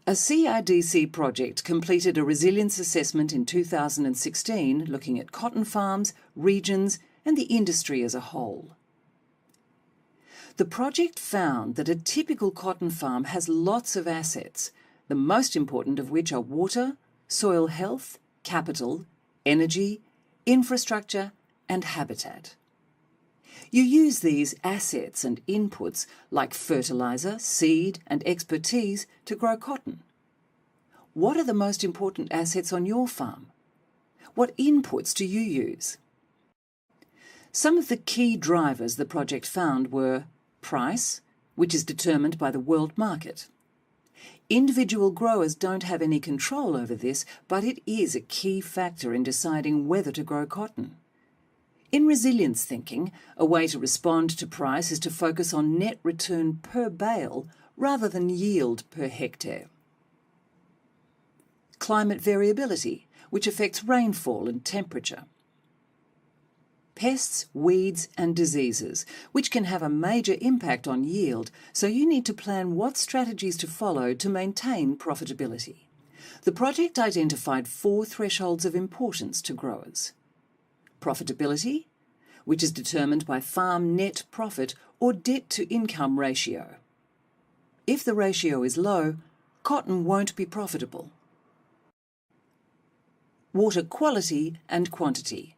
A CRDC project completed a resilience assessment in 2016 looking at cotton farms, regions and the industry as a whole. The project found that a typical cotton farm has lots of assets, the most important of which are water, soil health, capital, energy, infrastructure and habitat. You use these assets and inputs like fertiliser, seed and expertise to grow cotton. What are the most important assets on your farm? What inputs do you use? Some of the key drivers the project found were price, which is determined by the world market. Individual growers don't have any control over this, but it is a key factor in deciding whether to grow cotton. In resilience thinking, a way to respond to price is to focus on net return per bale rather than yield per hectare. Climate variability, which affects rainfall and temperature. Pests, weeds and diseases, which can have a major impact on yield, so you need to plan what strategies to follow to maintain profitability. The project identified 4 thresholds of importance to growers. Profitability, which is determined by farm net profit or debt-to-income ratio. If the ratio is low, cotton won't be profitable. Water quality and quantity,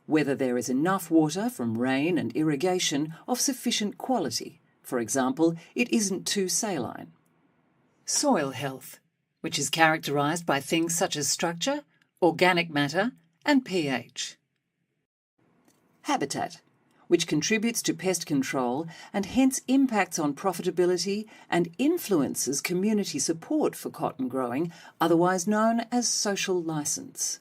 whether there is enough water from rain and irrigation of sufficient quality. For example, it isn't too saline. Soil health, which is characterised by things such as structure, organic matter and pH. Habitat, which contributes to pest control and hence impacts on profitability and influences community support for cotton growing, otherwise known as social licence.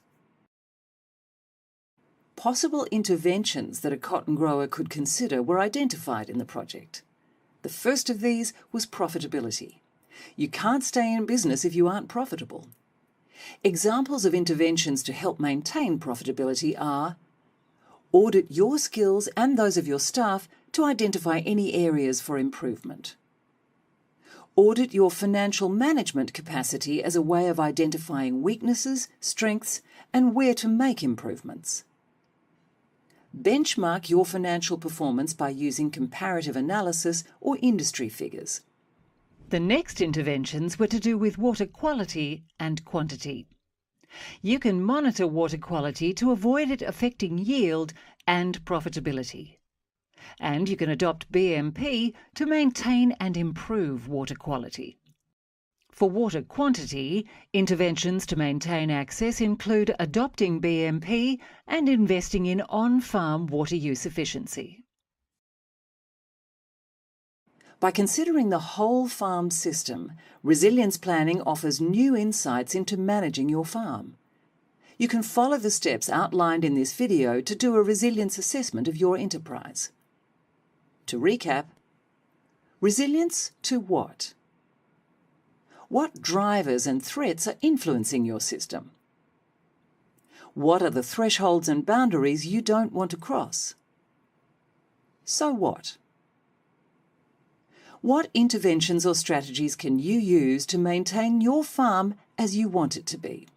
Possible interventions that a cotton grower could consider were identified in the project. The first of these was profitability. You can't stay in business if you aren't profitable. Examples of interventions to help maintain profitability are: audit your skills and those of your staff to identify any areas for improvement. Audit your financial management capacity as a way of identifying weaknesses, strengths, and where to make improvements. Benchmark your financial performance by using comparative analysis or industry figures. The next interventions were to do with water quality and quantity. You can monitor water quality to avoid it affecting yield and profitability. And you can adopt BMP to maintain and improve water quality. For water quantity, interventions to maintain access include adopting BMP and investing in on-farm water use efficiency. By considering the whole farm system, resilience planning offers new insights into managing your farm. You can follow the steps outlined in this video to do a resilience assessment of your enterprise. To recap, resilience to what? What drivers and threats are influencing your system? What are the thresholds and boundaries you don't want to cross? So what? What interventions or strategies can you use to maintain your farm as you want it to be?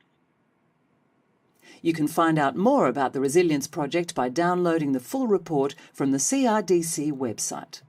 You can find out more about the Resilience Project by downloading the full report from the CRDC website.